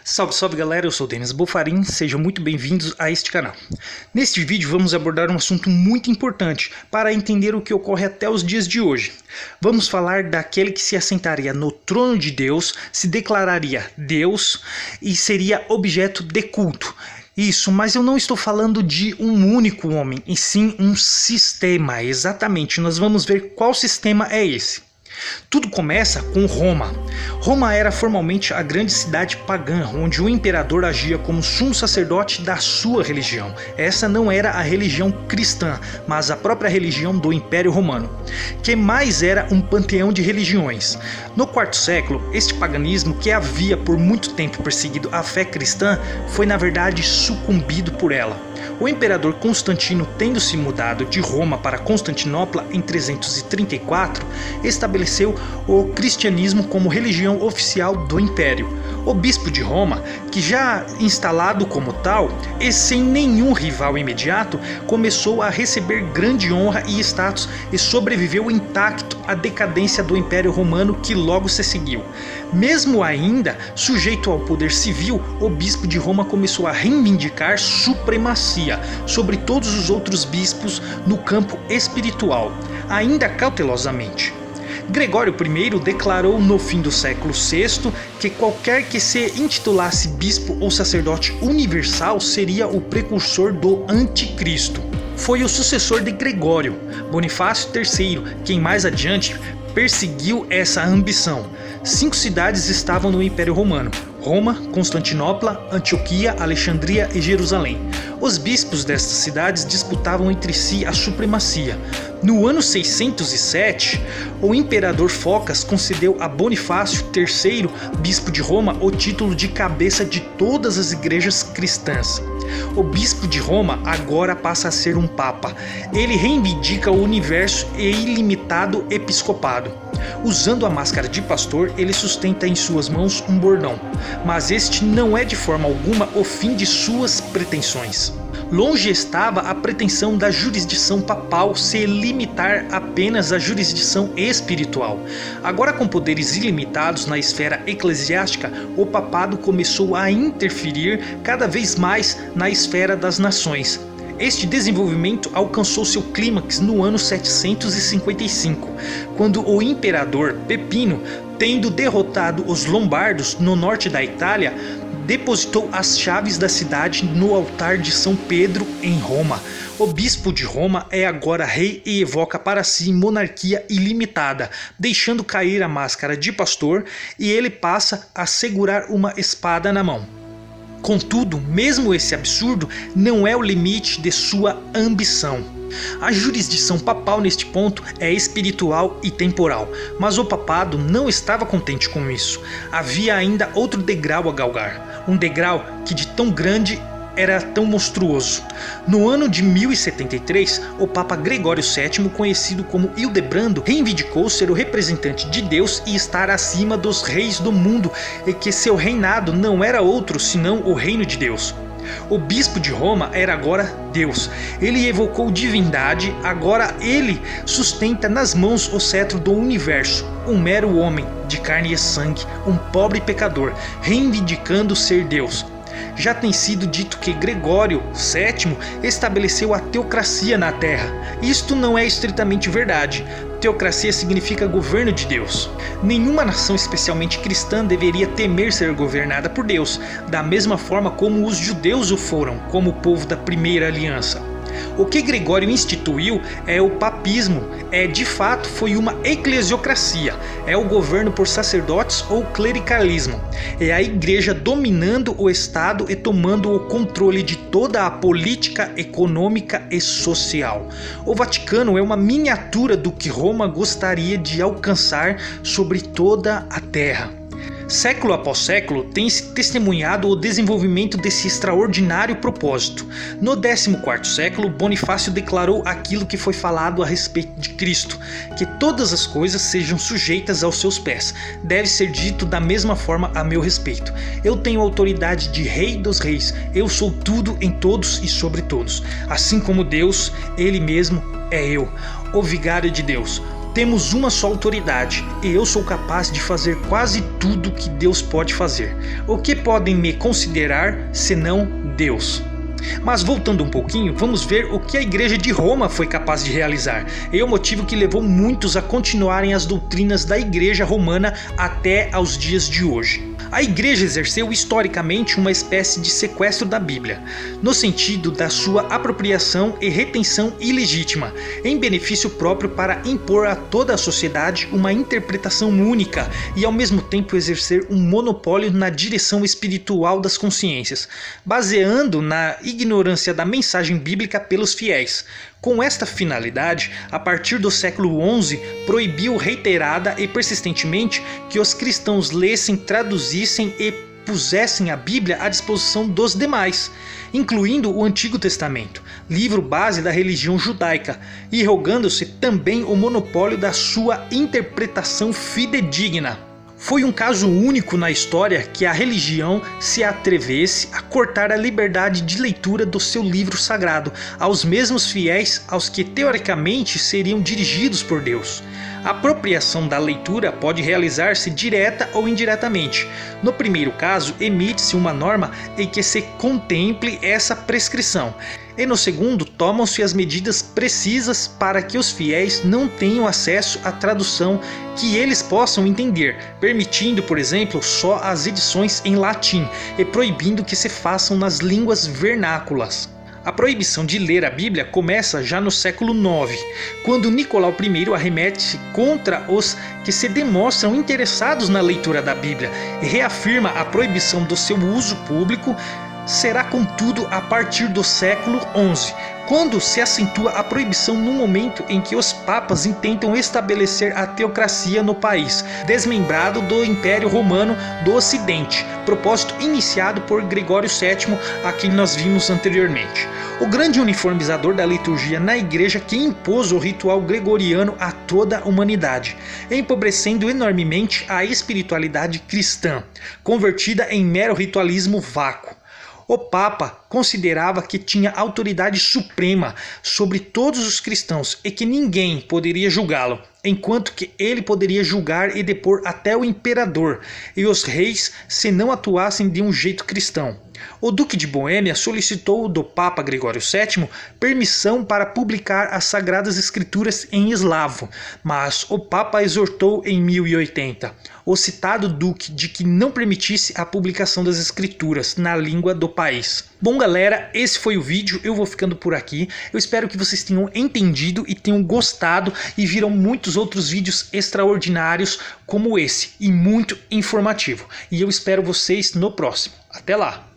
Salve, salve galera, eu sou o Denis Bofarin, sejam muito bem-vindos a este canal. Neste vídeo vamos abordar um assunto muito importante para entender o que ocorre até os dias de hoje. Vamos falar daquele que se assentaria no trono de Deus, se declararia Deus e seria objeto de culto. Isso, mas eu não estou falando de um único homem, e sim um sistema, exatamente. Nós vamos ver qual sistema é esse. Tudo começa com Roma. Roma era formalmente a grande cidade pagã, onde o imperador agia como sumo sacerdote da sua religião. Essa não era a religião cristã, mas a própria religião do Império Romano, que mais era um panteão de religiões. No quarto século, este paganismo, que havia por muito tempo perseguido a fé cristã, foi na verdade sucumbido por ela. O imperador Constantino, tendo se mudado de Roma para Constantinopla em 334, estabeleceu o cristianismo como religião oficial do império. O bispo de Roma, que já instalado como tal e sem nenhum rival imediato, começou a receber grande honra e status e sobreviveu intacto à decadência do Império Romano que logo se seguiu. Mesmo ainda sujeito ao poder civil, o bispo de Roma começou a reivindicar supremacia sobre todos os outros bispos no campo espiritual, ainda cautelosamente. Gregório I declarou no fim do século VI que qualquer que se intitulasse bispo ou sacerdote universal seria o precursor do anticristo. Foi o sucessor de Gregório, Bonifácio III, quem mais adiante perseguiu essa ambição. 5 cidades estavam no Império Romano: Roma, Constantinopla, Antioquia, Alexandria e Jerusalém. Os bispos destas cidades disputavam entre si a supremacia. No ano 607, o imperador Focas concedeu a Bonifácio III, bispo de Roma, o título de cabeça de todas as igrejas cristãs. O bispo de Roma agora passa a ser um papa. Ele reivindica o universo e ilimitado episcopado. Usando a máscara de pastor, ele sustenta em suas mãos um bordão, mas este não é de forma alguma o fim de suas pretensões. Longe estava a pretensão da jurisdição papal se limitar apenas à jurisdição espiritual. Agora, com poderes ilimitados na esfera eclesiástica, o papado começou a interferir cada vez mais na esfera das nações. Este desenvolvimento alcançou seu clímax no ano 755, quando o imperador Pepino, tendo derrotado os lombardos no norte da Itália, depositou as chaves da cidade no altar de São Pedro em Roma. O bispo de Roma é agora rei e evoca para si monarquia ilimitada, deixando cair a máscara de pastor, e ele passa a segurar uma espada na mão. Contudo, mesmo esse absurdo não é o limite de sua ambição. A jurisdição papal neste ponto é espiritual e temporal, mas o papado não estava contente com isso. Havia ainda outro degrau a galgar, um degrau que de tão grande era tão monstruoso. No ano de 1073, o Papa Gregório VII, conhecido como Hildebrando, reivindicou ser o representante de Deus e estar acima dos reis do mundo, e que seu reinado não era outro senão o reino de Deus. O bispo de Roma era agora Deus. Ele evocou divindade, agora ele sustenta nas mãos o cetro do universo, um mero homem de carne e sangue, um pobre pecador, reivindicando ser Deus. Já tem sido dito que Gregório VII estabeleceu a teocracia na Terra. Isto não é estritamente verdade. Teocracia significa governo de Deus. Nenhuma nação especialmente cristã deveria temer ser governada por Deus, da mesma forma como os judeus o foram, como o povo da primeira aliança. O que Gregório instituiu é o papismo, de fato foi uma eclesiocracia, é o governo por sacerdotes ou clericalismo, é a igreja dominando o Estado e tomando o controle de toda a política econômica e social. O Vaticano é uma miniatura do que Roma gostaria de alcançar sobre toda a terra. Século após século tem-se testemunhado o desenvolvimento desse extraordinário propósito. No 14º século, Bonifácio declarou aquilo que foi falado a respeito de Cristo, que todas as coisas sejam sujeitas aos seus pés. Deve ser dito da mesma forma a meu respeito. Eu tenho autoridade de Rei dos Reis, eu sou tudo em todos e sobre todos. Assim como Deus, Ele mesmo é eu, o vigário de Deus. Temos uma só autoridade, e eu sou capaz de fazer quase tudo que Deus pode fazer. O que podem me considerar senão Deus? Mas voltando um pouquinho, vamos ver o que a Igreja de Roma foi capaz de realizar, e o motivo que levou muitos a continuarem as doutrinas da Igreja Romana até aos dias de hoje. A Igreja exerceu historicamente uma espécie de sequestro da Bíblia, no sentido da sua apropriação e retenção ilegítima, em benefício próprio para impor a toda a sociedade uma interpretação única e ao mesmo tempo exercer um monopólio na direção espiritual das consciências, baseando na ignorância da mensagem bíblica pelos fiéis. Com esta finalidade, a partir do século XI, proibiu reiterada e persistentemente que os cristãos lessem, traduzissem e pusessem a Bíblia à disposição dos demais, incluindo o Antigo Testamento, livro base da religião judaica, e rogando-se também o monopólio da sua interpretação fidedigna. Foi um caso único na história que a religião se atrevesse a cortar a liberdade de leitura do seu livro sagrado aos mesmos fiéis aos que teoricamente seriam dirigidos por Deus. A apropriação da leitura pode realizar-se direta ou indiretamente. No primeiro caso, emite-se uma norma em que se contemple essa prescrição. E no segundo, tomam-se as medidas precisas para que os fiéis não tenham acesso à tradução que eles possam entender, permitindo, por exemplo, só as edições em latim e proibindo que se façam nas línguas vernáculas. A proibição de ler a Bíblia começa já no século IX, quando Nicolau I arremete contra os que se demonstram interessados na leitura da Bíblia e reafirma a proibição do seu uso público. Será contudo a partir do século XI, quando se acentua a proibição no momento em que os papas intentam estabelecer a teocracia no país, desmembrado do Império Romano do Ocidente, propósito iniciado por Gregório VII, a quem nós vimos anteriormente. O grande uniformizador da liturgia na Igreja que impôs o ritual gregoriano a toda a humanidade, empobrecendo enormemente a espiritualidade cristã, convertida em mero ritualismo vácuo. O Papa considerava que tinha autoridade suprema sobre todos os cristãos e que ninguém poderia julgá-lo, enquanto que ele poderia julgar e depor até o imperador e os reis se não atuassem de um jeito cristão. O Duque de Boêmia solicitou do Papa Gregório VII permissão para publicar as Sagradas Escrituras em eslavo, mas o Papa exortou em 1080 o citado duque de que não permitisse a publicação das Escrituras na língua do país. Bom galera, esse foi o vídeo, eu vou ficando por aqui. Eu espero que vocês tenham entendido e tenham gostado e viram muitos outros vídeos extraordinários como esse e muito informativo. E eu espero vocês no próximo. Até lá!